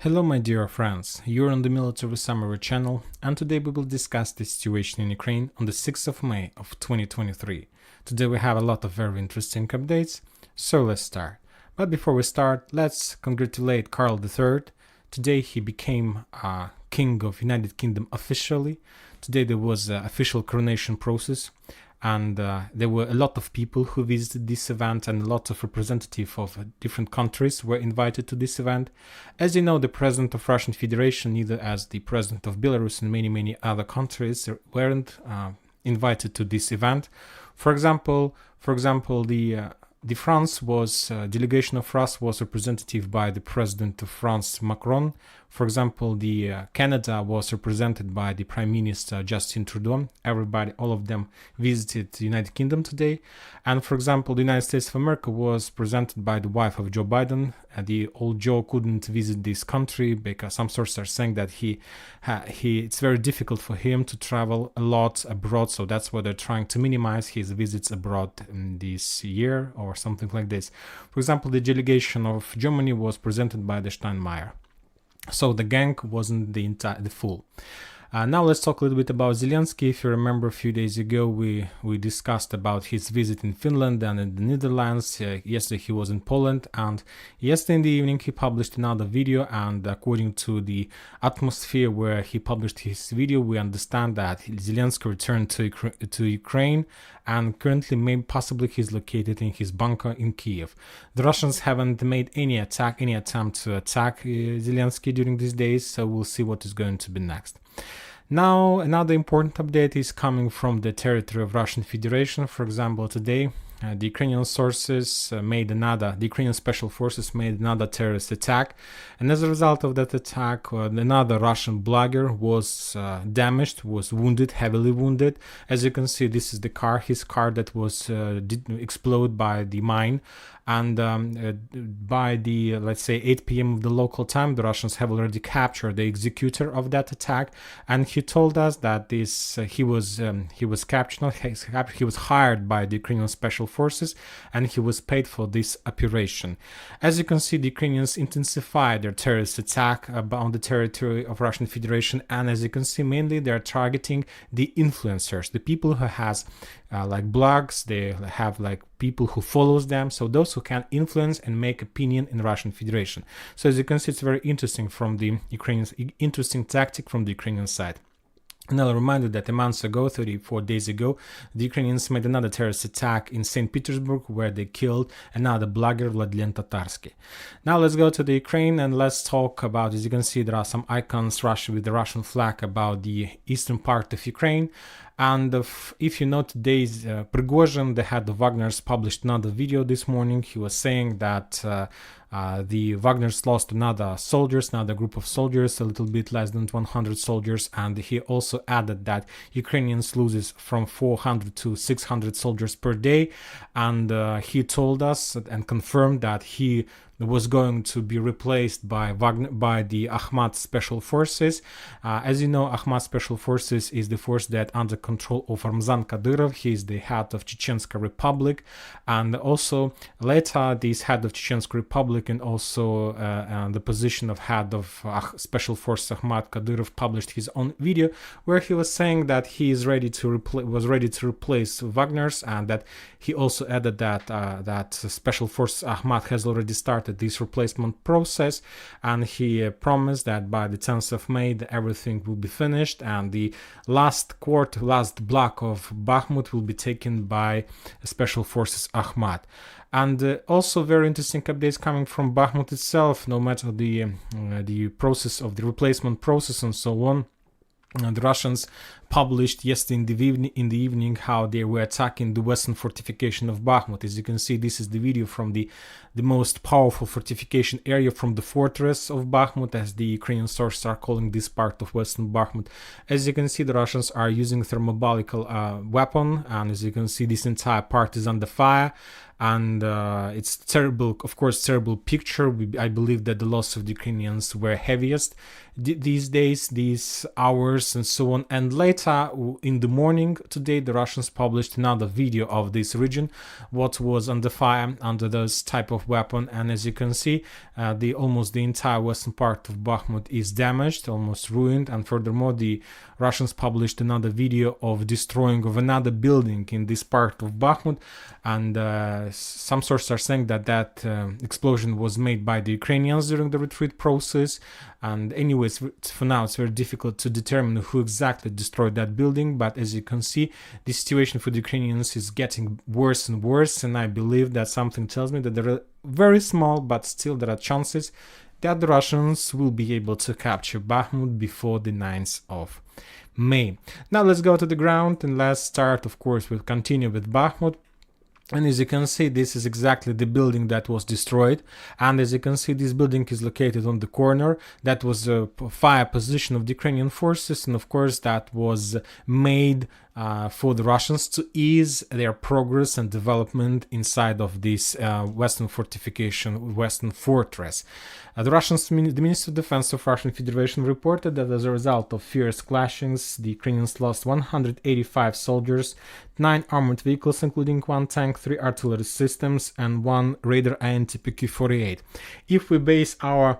Hello my dear friends, you're on the Military Summary channel, and today we will discuss the situation in Ukraine on the 6th of May of 2023. Today we have a lot of very interesting updates, so let's start. But before we start, let's congratulate Karl III. Today he became King of United Kingdom officially. Today there was an official coronation process, and there were a lot of people who visited this event, and a lot of representatives of different countries were invited to this event. As you know, the president of Russian Federation, neither as the president of Belarus and many other countries weren't invited to this event. For example, the France was delegation of France was represented by the president of France, Macron. For example, the Canada was represented by the Prime Minister Justin Trudeau. Everybody, all of them visited the United Kingdom today. And for example, the United States of America was presented by the wife of Joe Biden. The old Joe couldn't visit this country because some sources are saying that it's very difficult for him to travel a lot abroad. So that's why they're trying to minimize his visits abroad in this year or something like this. For example, the delegation of Germany was presented by the Steinmeier. So the gang wasn't the full. Now let's talk a little bit about Zelensky. If you remember, a few days ago we discussed about his visit in Finland and in the Netherlands. Yesterday he was in Poland, and yesterday in the evening he published another video, and according to the atmosphere where he published his video, we understand that Zelensky returned to Ukraine, and currently possibly he's located in his bunker in Kiev. The Russians haven't made any attempt to attack Zelensky during these days, so we'll see what is going to be next. Now, another important update is coming from the territory of Russian Federation. For example, today, the Ukrainian the Ukrainian special forces made another terrorist attack, and as a result of that attack, another Russian blogger was damaged, was wounded, heavily wounded. As you can see, this is his car that was exploded by the mine. And by the, let's say, 8 p.m. of the local time, the Russians have already captured the executor of that attack. And he told us that he was captured, he was hired by the Ukrainian special forces, and he was paid for this operation. As you can see, the Ukrainians intensified their terrorist attack on the territory of Russian Federation. And as you can see, mainly they are targeting the influencers, the people who has like blogs, they have like people who follows them, so those who can influence and make opinion in Russian Federation. So as you can see, it's very interesting from the Ukrainians, interesting tactic from the Ukrainian side. And I'll remind you that a month ago, 34 days ago, the Ukrainians made another terrorist attack in St. Petersburg, where they killed another blogger, Vladlen Tatarsky. Now let's go to the Ukraine and let's talk about, as you can see, there are some icons with the Russian flag about the eastern part of Ukraine. And if you know, today's Prigozhin, the head of Wagner's, published another video this morning. He was saying that the Wagner's lost another group of soldiers, a little bit less than 100 soldiers, and he also added that Ukrainians loses from 400 to 600 soldiers per day, and he told us and confirmed that he was going to be replaced by the Akhmat Special Forces. As you know, Akhmat Special Forces is the force that under control of Ramzan Kadyrov. He is the head of Chechenska Republic, and also later this head of Chechenska Republic and also the position of head of Special Force Akhmat Kadyrov published his own video where he was saying that he is ready to replace Wagner's, and that he also added that Special Force Akhmat has already started this replacement process, and he promised that by the 10th of May everything will be finished, and the last block of Bakhmut will be taken by Special Forces Akhmat. And also very interesting updates coming from Bakhmut itself. No matter the process of the replacement process and so on, the Russians published yesterday in the evening how they were attacking the western fortification of Bakhmut. As you can see, this is the video from the most powerful fortification area from the fortress of Bakhmut, as the Ukrainian sources are calling this part of western Bakhmut. As you can see, the Russians are using thermobaric weapon, and as you can see, this entire part is under fire. and it's terrible, of course, terrible picture. I believe that the loss of the Ukrainians were heaviest these days, these hours, and so on. And later in the morning today, the Russians published another video of this region, what was under fire under those type of weapon. And as you can see, almost the entire western part of Bakhmut is damaged, almost ruined. And furthermore, the Russians published another video of destroying of another building in this part of Bakhmut, and some sources are saying that explosion was made by the Ukrainians during the retreat process. And anyways, for now it's very difficult to determine who exactly destroyed that building, but as you can see, the situation for the Ukrainians is getting worse and worse, and I believe that something tells me that there are very small, but still there are chances that the Russians will be able to capture Bakhmut before the 9th of May. Now let's go to the ground, and let's start, of course, we'll continue with Bakhmut. And as you can see, this is exactly the building that was destroyed. And as you can see, this building is located on the corner. That was a fire position of the Ukrainian forces. And of course, that was made for the Russians to ease their progress and development inside of this western fortification, western fortress. The Ministry of Defense of Russian Federation reported that as a result of fierce clashings, the Ukrainians lost 185 soldiers, 9 armored vehicles, including 1 tank, 3 artillery systems, and 1 Raider INT-PQ-48. If we base our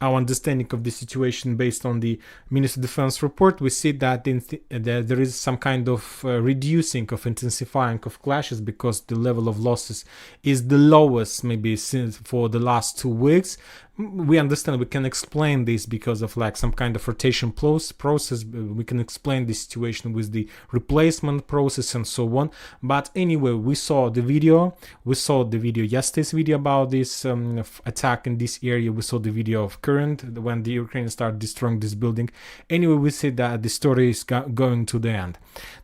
understanding of the situation based on the Ministry of Defense report, we see that there is some kind of reducing of intensifying of clashes, because the level of losses is the lowest maybe since for the last 2 weeks. We understand, we can explain this because of some kind of rotation process. We can explain the situation with the replacement process and so on. But anyway, we saw the video. Yesterday's video about this attack in this area. We saw the video of current when the Ukrainians started destroying this building. Anyway, we see that the story is going to the end.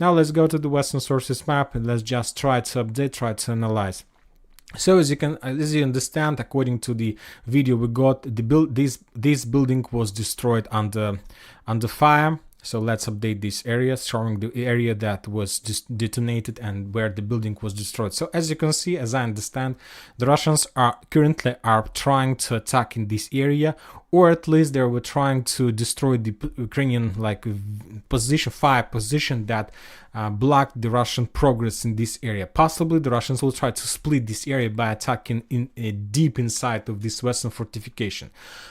Now let's go to the Western sources map and let's just try to update, try to analyze. So as you understand, according to the video we got, this building was destroyed under fire. So let's update this area, showing the area that was detonated and where the building was destroyed. So as you can see, as I understand, the Russians are currently trying to attack in this area, or at least they were trying to destroy the Ukrainian fire position that blocked the Russian progress in this area. Possibly the Russians will try to split this area by attacking deep inside of this western fortification.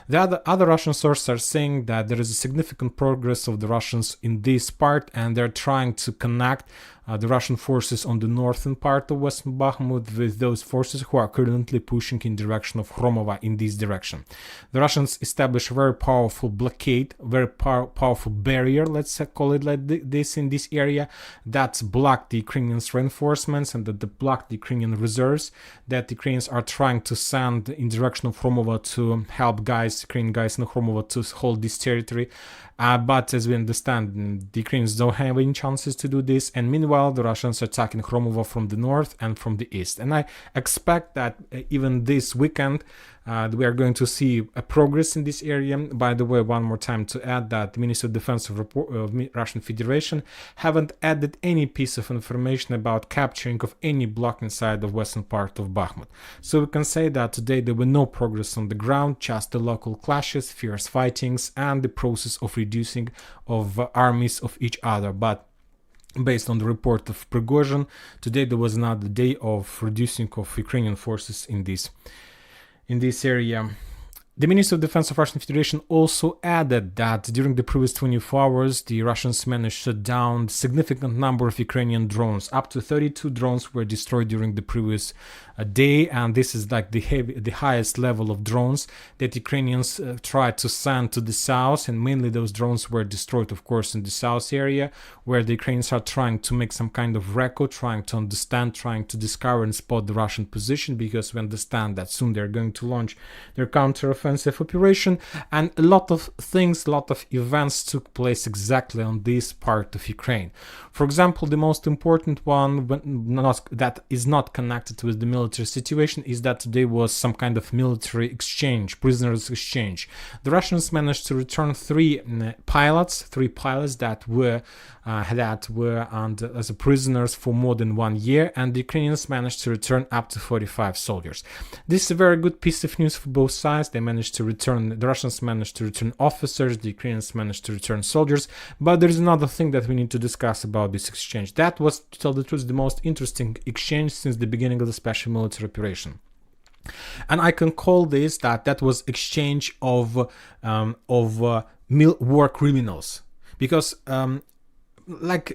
The other Russian sources are saying that there is a significant progress of the Russians in this part, and they're trying to connect the Russian forces on the northern part of Western Bakhmut with those forces who are currently pushing in direction of Hromova in this direction. The Russians established a very powerful blockade, very powerful barrier, let's call it like this, in this area, that blocked the Ukrainians' reinforcements and that blocked the Ukrainian reserves that the Ukrainians are trying to send in direction of Hromova to help Ukrainian guys in Hromova to hold this territory. But as we understand, the Ukrainians don't have any chances to do this, and meanwhile the Russians are attacking Hromova from the north and from the east. And I expect that even this weekend we are going to see a progress in this area. By the way, one more time to add that the Ministry of Defense of Russian Federation haven't added any piece of information about capturing of any block inside the western part of Bakhmut. So we can say that today there were no progress on the ground, just the local clashes, fierce fightings, and the process of reducing of armies of each other. But based on the report of Prigozhin, today there was another day of reducing of Ukrainian forces in this area. The Ministry of Defense of Russian Federation also added that during the previous 24 hours, the Russians managed to shut down a significant number of Ukrainian drones. Up to 32 drones were destroyed during the previous day, and this is the highest level of drones that Ukrainians tried to send to the south, and mainly those drones were destroyed, of course, in the south area, where the Ukrainians are trying to make some kind of record, trying to understand, trying to discover and spot the Russian position, because we understand that soon they're going to launch their counter-offensive operation, and a lot of events took place exactly on this part of Ukraine. For example, the most important one that is not connected with the military situation is that there was some kind of military exchange, prisoners exchange. The Russians managed to return three pilots that were that were as prisoners for more than 1 year, and the Ukrainians managed to return up to 45 soldiers. This is a very good piece of news for both sides. The Russians managed to return officers, the Ukrainians managed to return soldiers, but there is another thing that we need to discuss about this exchange. That was, to tell the truth, the most interesting exchange since the beginning of the special military operation. And I can call this that was exchange of war criminals, because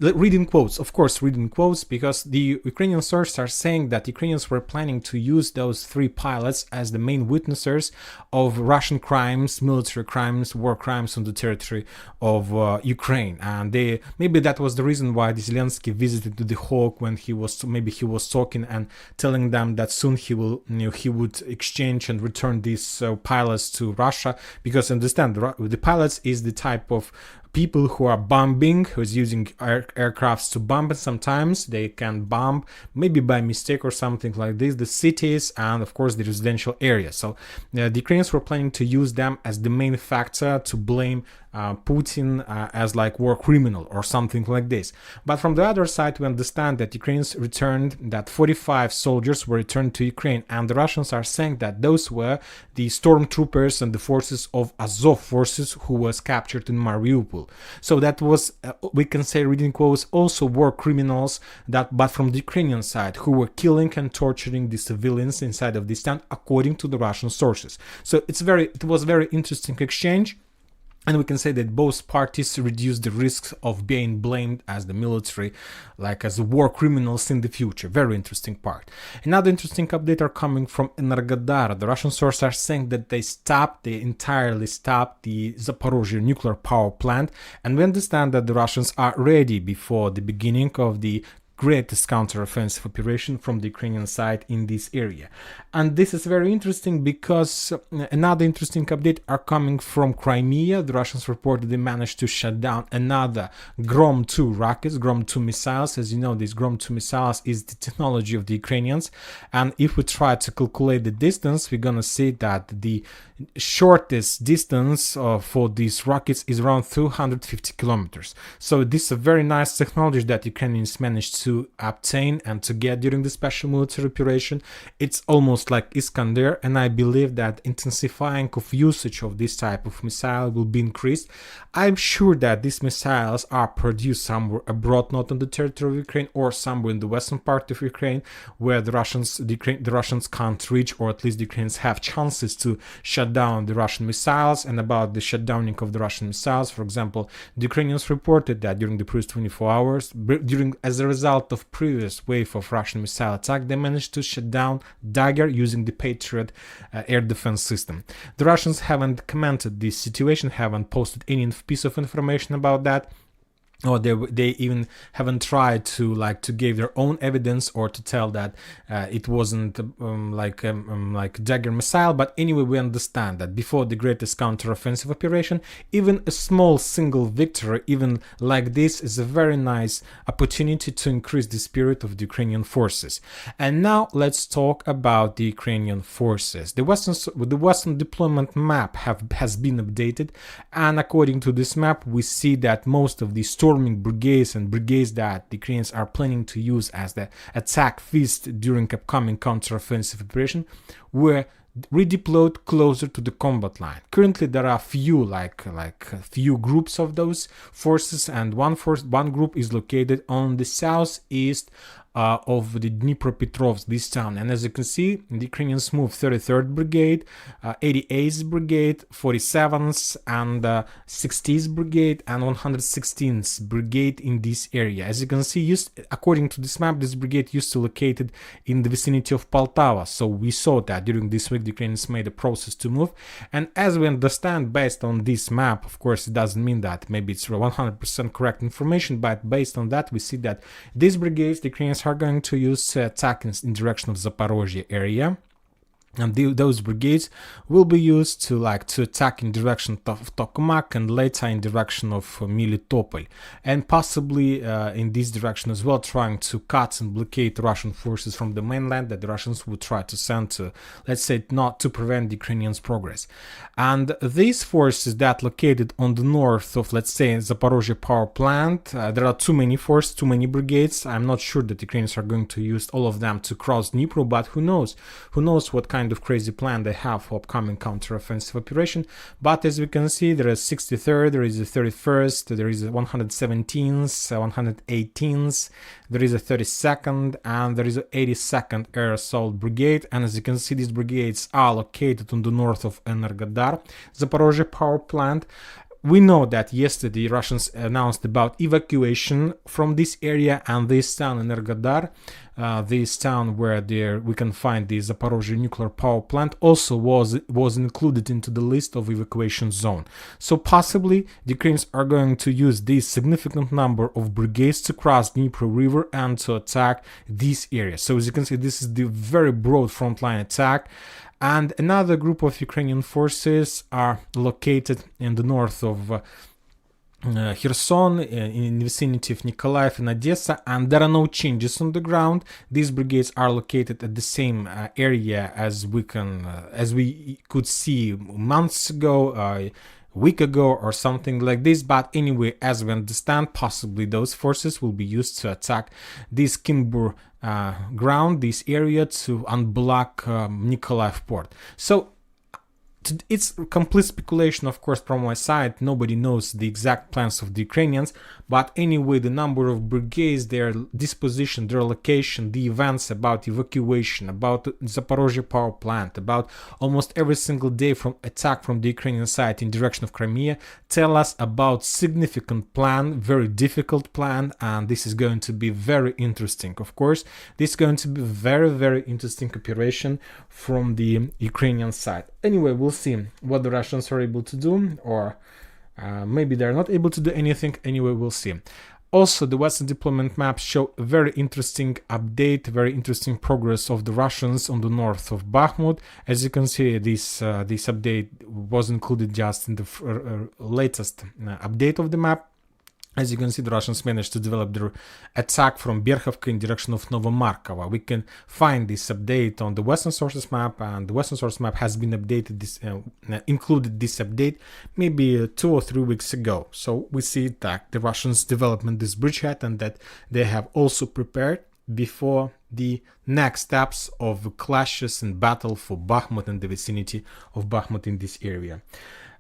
reading quotes, because the Ukrainian sources are saying that Ukrainians were planning to use those 3 pilots as the main witnesses of Russian crimes, military crimes, war crimes on the territory of Ukraine. And maybe that was the reason why Zelensky visited the Hawk when he was talking and telling them that soon he would exchange and return these pilots to Russia, because understand, the pilots is the type of people who are bombing, who's using aircrafts to bomb, and sometimes they can bomb, maybe by mistake or something like this, the cities and of course the residential areas. So the Ukrainians were planning to use them as the main factor to blame Putin as like war criminal or something like this. But from the other side, we understand that Ukrainians returned, that 45 soldiers were returned to Ukraine, and the Russians are saying that those were the stormtroopers and the forces of Azov forces who was captured in Mariupol. So that was, we can say, reading quotes, also war criminals, but from the Ukrainian side, who were killing and torturing the civilians inside of this town, according to the Russian sources. So it was very interesting exchange. And we can say that both parties reduce the risks of being blamed as the military, like as war criminals in the future. Very interesting part. Another interesting update are coming from Energodar. The Russian sources are saying that they entirely stopped the Zaporozhye nuclear power plant. And we understand that the Russians are ready before the beginning of the greatest counter-offensive operation from the Ukrainian side in this area. And this is very interesting because another interesting update are coming from Crimea. The Russians reported they managed to shut down another Grom-2 rockets, Grom-2 missiles. As you know, these Grom-2 missiles is the technology of the Ukrainians. And if we try to calculate the distance, we're going to see that the shortest distance for these rockets is around 250 kilometers. So this is a very nice technology that Ukrainians managed to obtain and to get during the special military operation. It's almost like Iskander, and I believe that intensifying of usage of this type of missile will be increased. I'm sure that these missiles are produced somewhere abroad, not on the territory of Ukraine, or somewhere in the western part of Ukraine, where the Russians can't reach, or at least the Ukrainians have chances to shut down the Russian missiles. And about the shutdowning of the Russian missiles, for example, the Ukrainians reported that during the previous 24 hours, as a result of previous wave of Russian missile attack, they managed to shut down Dagger using the Patriot air defense system. The Russians haven't commented this situation, haven't posted any piece of information about that, or they even haven't tried to give their own evidence or to tell that it wasn't like Dagger missile. But anyway, we understand that before the greatest counter-offensive operation, even a small single victory, even like this, is a very nice opportunity to increase the spirit of the Ukrainian forces. And now let's talk about the Ukrainian forces. The Western deployment map has been updated, and according to this map, we see that most of the storming brigades and brigades that the Ukrainians are planning to use as the attack fist during upcoming counter-offensive operation were redeployed closer to the combat line. Currently, there are few groups of those forces, and one group is located on the southeast of the Dnipropetrovsk, this town. And as you can see, the Ukrainians moved 33rd Brigade, 88th Brigade, 47th and 60th Brigade, and 116th Brigade in this area. As you can see, according to this map, this brigade used to located in the vicinity of Poltava. So we saw that during this week, the Ukrainians made a process to move. And as we understand, based on this map, of course, it doesn't mean that maybe it's 100% correct information, but based on that, we see that these brigades, the Ukrainians are going to use to attack in direction of Zaporozhye area. And those brigades will be used to attack in direction of Tokmak and later in direction of Melitopol, and possibly in this direction as well, trying to cut and blockade Russian forces from the mainland that the Russians would try to send to, let's say, not to prevent the Ukrainians' progress. And these forces that located on the north of, let's say, Zaporozhye power plant, there are too many forces, too many brigades. I'm not sure that the Ukrainians are going to use all of them to cross Dnipro, but who knows? Who knows what kind of crazy plan they have for upcoming counter-offensive operation. But as we can see, there is 63rd, there is a 31st, there is a 117th, 118th, there is a 32nd, and there is a 82nd Air Assault Brigade. And as you can see, these brigades are located on the north of Energodar, Zaporozhye power plant. We know that yesterday Russians announced about evacuation from this area, and this town, Energodar, this town where we can find the Zaporozhye nuclear power plant, also was included into the list of evacuation zone. So possibly the Ukrainians are going to use this significant number of brigades to cross Dnipro River and to attack this area. So as you can see, this is the very broad frontline attack. And another group of Ukrainian forces are located in the north of Kherson, in the vicinity of Nikolaev and Odessa, and there are no changes on the ground. These brigades are located at the same area as we could see months ago, week ago or something like this. But anyway, as we understand, possibly those forces will be used to attack this Kinbur ground, this area, to unblock Nikolaev port. So it's complete speculation, of course, from my side. Nobody knows the exact plans of the Ukrainians, but anyway, the number of brigades, their disposition, their location, the events about evacuation, about Zaporozhye power plant, about almost every single day from attack from the Ukrainian side in direction of Crimea, tell us about significant plan, very difficult plan, and this is going to be very interesting. Of course, this is going to be very, very interesting operation from the Ukrainian side. Anyway, we'll see what the Russians are able to do, or maybe they're not able to do anything. Anyway, we'll see. Also, the Western deployment maps show a very interesting update, very interesting progress of the Russians on the north of Bakhmut. As you can see, this update was included just in the latest update of the map. As you can see, the Russians managed to develop their attack from Berkhovka in direction of Novomarkova. We can find this update on the Western sources map, and the Western source map has been updated, included this update maybe 2 or 3 weeks ago. So we see that the Russians developed this bridgehead, and that they have also prepared before the next steps of clashes and battle for Bakhmut and the vicinity of Bakhmut in this area.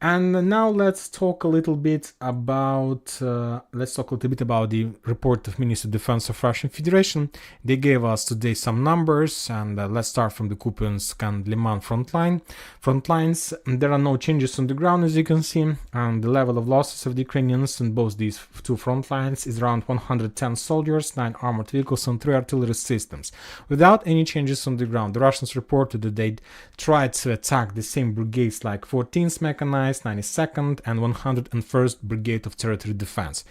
And now let's talk a little bit about the report of Ministry of Defense of Russian Federation. They gave us today some numbers, and let's start from the Kupiansk and Liman frontlines. There are no changes on the ground, as you can see, and the level of losses of the Ukrainians in both these two front lines is around 110 soldiers, 9 armored vehicles, and 3 artillery systems. Without any changes on the ground, the Russians reported that they tried to attack the same brigades like 14th Mechanized, 92nd and 101st Brigade of Territory Defense.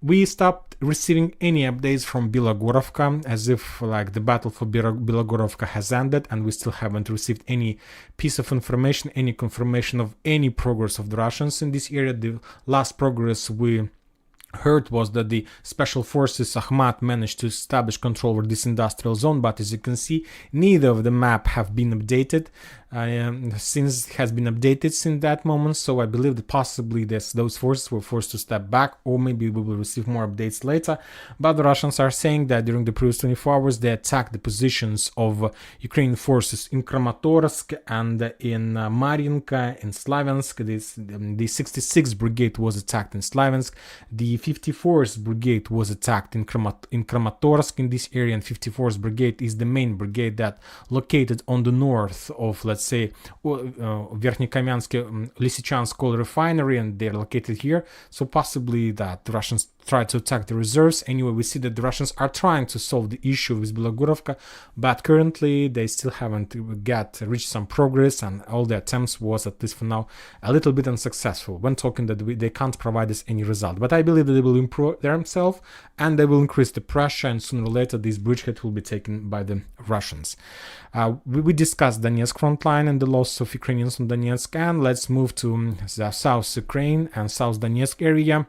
We stopped receiving any updates from Bilogorovka, as if the battle for Bilogorovka has ended, and we still haven't received any piece of information, any confirmation of any progress of the Russians in this area. The last progress we heard was that the special forces Akhmat managed to establish control over this industrial zone, but as you can see, neither of the map have been updated since it has been updated since that moment. So I believe that possibly those forces were forced to step back, or maybe we will receive more updates later. But the Russians are saying that during the previous 24 hours they attacked the positions of Ukrainian forces in Kramatorsk and in Mariinka, in Slaviansk. The 66th Brigade was attacked in Slaviansk. The 54th Brigade was attacked in Kramatorsk in this area, and 54th Brigade is the main brigade that located on the north of, let's say, Verkhnykamiansk Lysychansk coal refinery, and they're located here. So possibly that the Russians try to attack the reserves. Anyway, we see that the Russians are trying to solve the issue with Belogorovka, but currently they still haven't reached some progress, and all the attempts was, at least for now, a little bit unsuccessful when talking that they can't provide us any result. But I believe that they will improve themselves and they will increase the pressure, and sooner or later this bridgehead will be taken by the Russians. We discussed Donetsk front line and the loss of Ukrainians on Donetsk, and let's move to the South Ukraine and South Donetsk area.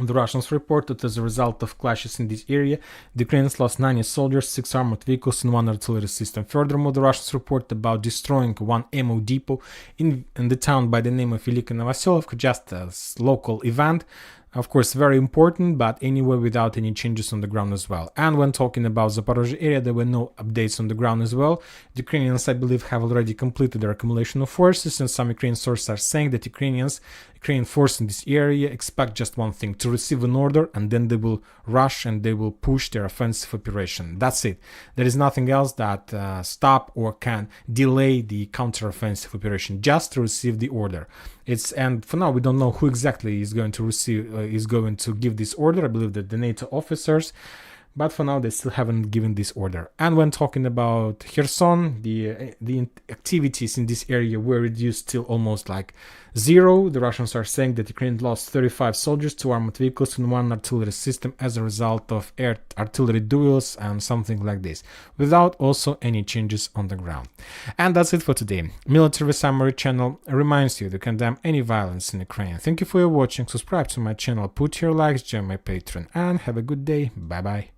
The Russians report that as a result of clashes in this area, the Ukrainians lost 90 soldiers, 6 armored vehicles, and 1 artillery system. Furthermore, the Russians report about destroying 1 ammo depot in the town by the name of Velika Novoselovka, just a local event. Of course, very important, but anyway, without any changes on the ground as well. And when talking about Zaporozhye area, there were no updates on the ground as well. The Ukrainians, I believe, have already completed their accumulation of forces, and some Ukrainian sources are saying that Ukrainian forces in this area expect just one thing: to receive an order, and then they will rush and they will push their offensive operation. That's it. There is nothing else that stop or can delay the counter-offensive operation, just to receive the order. And for now we don't know who exactly is going to give this order. I believe that the NATO officers, but for now they still haven't given this order. And when talking about Kherson, the activities in this area were reduced till almost like zero. The Russians are saying that Ukraine lost 35 soldiers, 2 armored vehicles, and 1 artillery system as a result of air artillery duels and something like this, without also any changes on the ground. And that's it for today. Military Summary channel reminds you to condemn any violence in Ukraine. Thank you for your watching. Subscribe to my channel, put your likes, join my Patreon, and have a good day. Bye bye.